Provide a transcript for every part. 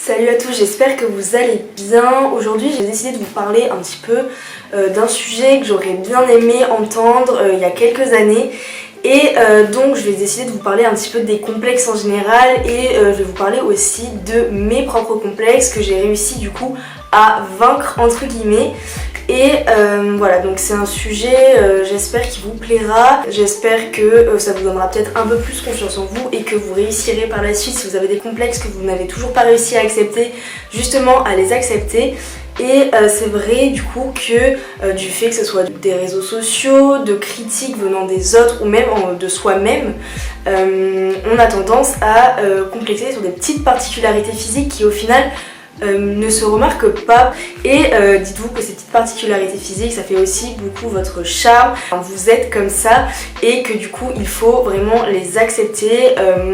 Salut à tous, j'espère que vous allez bien. Aujourd'hui j'ai décidé de vous parler un petit peu d'un sujet que j'aurais bien aimé entendre il y a quelques années. Et donc je vais décider de vous parler un petit peu des complexes en général et je vais vous parler aussi de mes propres complexes que j'ai réussi du coup à vaincre entre guillemets. Et voilà, donc c'est un sujet, j'espère qu'il vous plaira, j'espère que ça vous donnera peut-être un peu plus confiance en vous et que vous réussirez par la suite si vous avez des complexes que vous n'avez toujours pas réussi à accepter, justement à les accepter. Et c'est vrai du coup que du fait que ce soit des réseaux sociaux, de critiques venant des autres ou même de soi-même, on a tendance à complexer sur des petites particularités physiques qui au final ne se remarquent pas. Et dites-vous que ces petites particularités physiques ça fait aussi beaucoup votre charme, vous êtes comme ça et que du coup il faut vraiment les accepter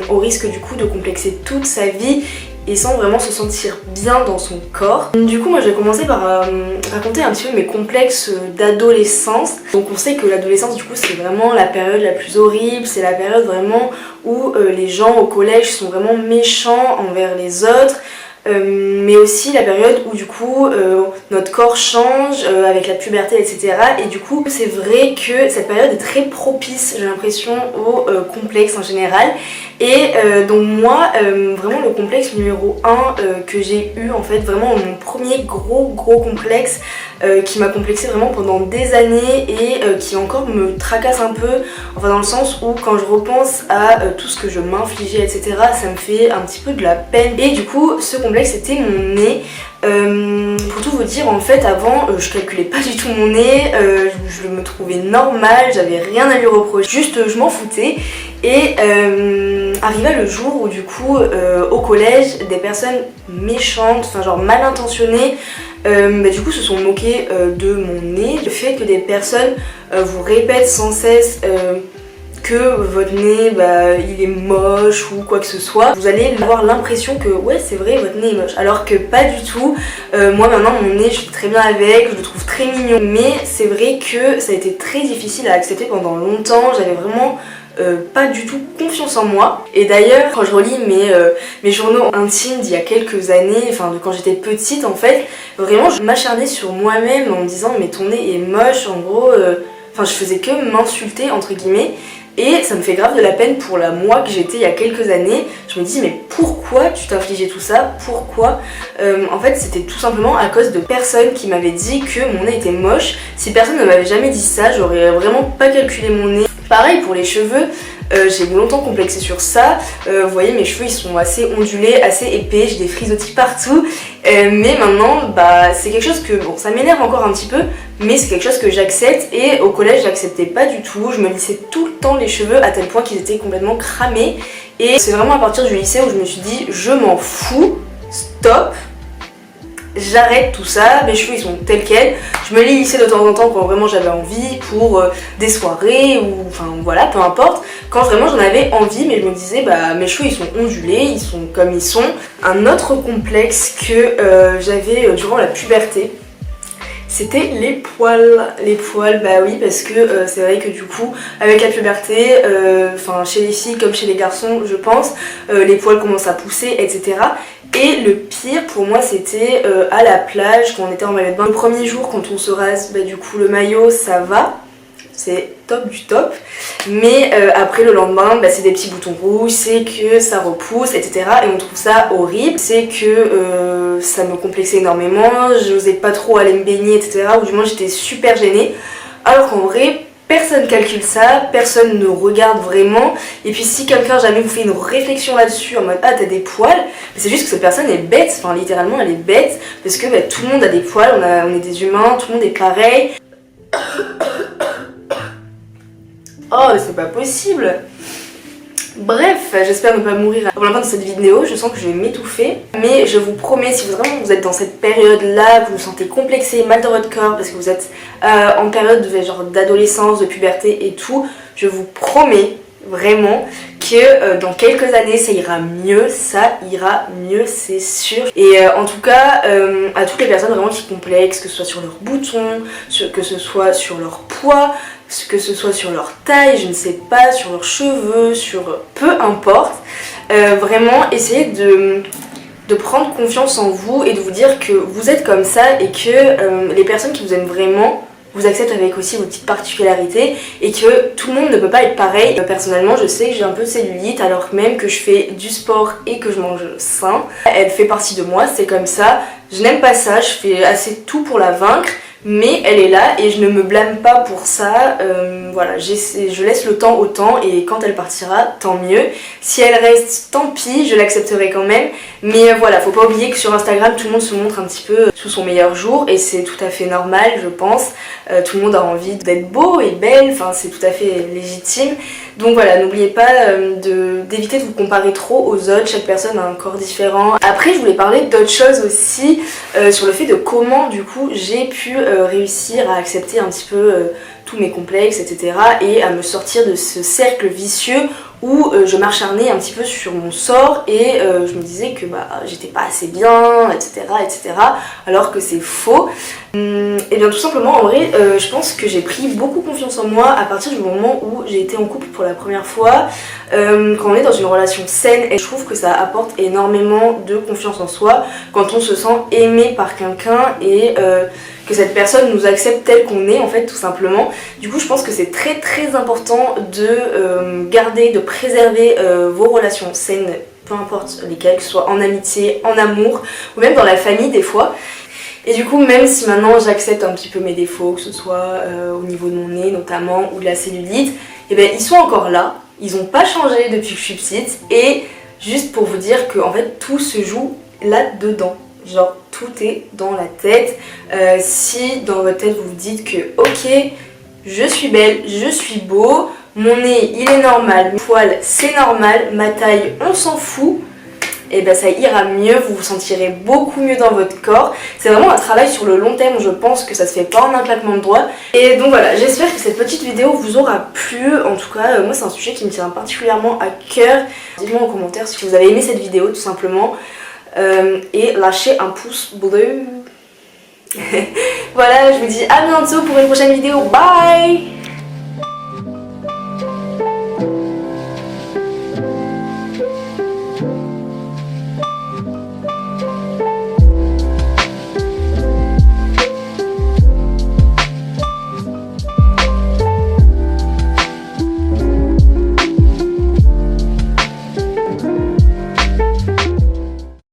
au risque du coup de complexer toute sa vie et sans vraiment se sentir bien dans son corps. Du coup moi je vais commencer par raconter un petit peu mes complexes d'adolescence. Donc on sait que l'adolescence du coup c'est vraiment la période la plus horrible, c'est la période vraiment où les gens au collège sont vraiment méchants envers les autres. Mais aussi la période où du coup notre corps change avec la puberté etc. Et du coup c'est vrai que cette période est très propice j'ai l'impression aux complexes en général. Et donc moi vraiment le complexe numéro 1 que j'ai eu en fait, vraiment mon premier gros complexe qui m'a complexé vraiment pendant des années et qui encore me tracasse un peu, enfin dans le sens où quand je repense à tout ce que je m'infligeais etc. ça me fait un petit peu de la peine. Et du coup ce complexe c'était mon nez. Pour tout vous dire en fait avant je calculais pas du tout mon nez, je me trouvais normale, j'avais rien à lui reprocher, juste je m'en foutais. Et arriva le jour où du coup au collège des personnes méchantes, enfin genre mal intentionnées du coup se sont moquées de mon nez. Le fait que des personnes vous répètent sans cesse que votre nez il est moche ou quoi que ce soit, vous allez avoir l'impression que ouais c'est vrai votre nez est moche, alors que pas du tout. Moi maintenant mon nez je suis très bien avec, je le trouve très mignon, mais c'est vrai que ça a été très difficile à accepter pendant longtemps, j'avais vraiment pas du tout confiance en moi. Et d'ailleurs quand je relis mes journaux intimes d'il y a quelques années, enfin de quand j'étais petite en fait, vraiment je m'acharnais sur moi-même en me disant mais ton nez est moche, en gros enfin je faisais que m'insulter entre guillemets. Et ça me fait grave de la peine pour la moi que j'étais il y a quelques années. Je me dis mais pourquoi tu t'infligeais tout ça? Pourquoi? En fait c'était tout simplement à cause de personnes qui m'avaient dit que mon nez était moche. Si personne ne m'avait jamais dit ça, j'aurais vraiment pas calculé mon nez. Pareil pour les cheveux, j'ai longtemps complexé sur ça. Vous voyez mes cheveux ils sont assez ondulés, assez épais, j'ai des frisottis partout. Mais maintenant c'est quelque chose que bon ça m'énerve encore un petit peu, mais c'est quelque chose que j'accepte. Et au collège j'acceptais pas du tout, je me lissais tout le temps les cheveux à tel point qu'ils étaient complètement cramés. Et c'est vraiment à partir du lycée où je me suis dit je m'en fous, stop, j'arrête tout ça, mes cheveux ils sont tels quels. Je me les lissais de temps en temps quand vraiment j'avais envie pour des soirées ou enfin voilà peu importe, quand vraiment j'en avais envie, mais je me disais mes cheveux ils sont ondulés, ils sont comme ils sont. Un autre complexe que j'avais durant la puberté, c'était les poils. Les poils, bah oui, parce que c'est vrai que du coup, avec la puberté, enfin chez les filles comme chez les garçons, je pense, les poils commencent à pousser, etc. Et le pire pour moi, c'était à la plage, quand on était en maillot de bain. Le premier jour, quand on se rase, du coup, le maillot, ça va. C'est top du top, mais après le lendemain c'est des petits boutons rouges, c'est que ça repousse etc. et on trouve ça horrible, c'est que ça me complexait énormément, j'osais pas trop aller me baigner etc. ou du moins j'étais super gênée, alors qu'en vrai personne calcule ça, personne ne regarde vraiment. Et puis si quelqu'un jamais vous fait une réflexion là-dessus en mode ah t'as des poils, c'est juste que cette personne est bête, enfin littéralement elle est bête, parce que tout le monde a des poils, on est des humains, tout le monde est pareil. Oh c'est pas possible. Bref, j'espère ne pas mourir avant la fin de cette vidéo, je sens que je vais m'étouffer. Mais je vous promets, si vraiment vous êtes dans cette période-là, vous vous sentez complexé, mal dans votre corps, parce que vous êtes en période genre d'adolescence, de puberté et tout, je vous promets vraiment que dans quelques années ça ira mieux, c'est sûr. Et en tout cas à toutes les personnes vraiment qui complexent, que ce soit sur leurs boutons, que ce soit sur leur poids, que ce soit sur leur taille, je ne sais pas, sur leurs cheveux, sur peu importe, vraiment essayez de prendre confiance en vous et de vous dire que vous êtes comme ça et que les personnes qui vous aiment vraiment vous acceptent avec aussi vos petites particularités et que tout le monde ne peut pas être pareil. Personnellement, je sais que j'ai un peu de cellulite alors même que je fais du sport et que je mange sain. Elle fait partie de moi, c'est comme ça. Je n'aime pas ça, je fais assez tout pour la vaincre. Mais elle est là et je ne me blâme pas pour ça, voilà, je laisse le temps au temps et quand elle partira, tant mieux. Si elle reste, tant pis, je l'accepterai quand même. Mais voilà, faut pas oublier que sur Instagram, tout le monde se montre un petit peu sous son meilleur jour et c'est tout à fait normal, je pense. Tout le monde a envie d'être beau et belle, enfin c'est tout à fait légitime. Donc voilà, n'oubliez pas d'éviter de vous comparer trop aux autres, chaque personne a un corps différent. Après, je voulais parler d'autres choses aussi, sur le fait de comment du coup j'ai pu réussir à accepter un petit peu tous mes complexes, etc. et à me sortir de ce cercle vicieux où je m'acharnais un petit peu sur mon sort et je me disais que j'étais pas assez bien, etc., etc. alors que c'est faux. Et bien tout simplement, en vrai, je pense que j'ai pris beaucoup confiance en moi à partir du moment où j'ai été en couple pour la première fois. Quand on est dans une relation saine, et je trouve que ça apporte énormément de confiance en soi quand on se sent aimé par quelqu'un et que cette personne nous accepte tel qu'on est en fait, tout simplement. Du coup, je pense que c'est très très important de garder, de préserver vos relations saines, peu importe lesquelles, que ce soit en amitié, en amour ou même dans la famille des fois. Et du coup, même si maintenant j'accepte un petit peu mes défauts, que ce soit au niveau de mon nez notamment ou de la cellulite, et ben ils sont encore là, ils n'ont pas changé depuis que je suis petite. Et juste pour vous dire que en fait tout se joue là-dedans. Genre tout est dans la tête. Si dans votre tête vous vous dites que ok, je suis belle, je suis beau, mon nez il est normal, mes poils c'est normal, ma taille on s'en fout, et ben ça ira mieux, vous vous sentirez beaucoup mieux dans votre corps. C'est vraiment un travail sur le long terme, je pense que ça se fait pas en un claquement de doigts. Et donc voilà, j'espère que cette petite vidéo vous aura plu. En tout cas, moi c'est un sujet qui me tient particulièrement à cœur. Dites-moi en commentaire si vous avez aimé cette vidéo tout simplement. Et lâchez un pouce bleu. Voilà, je vous dis à bientôt pour une prochaine vidéo. Bye!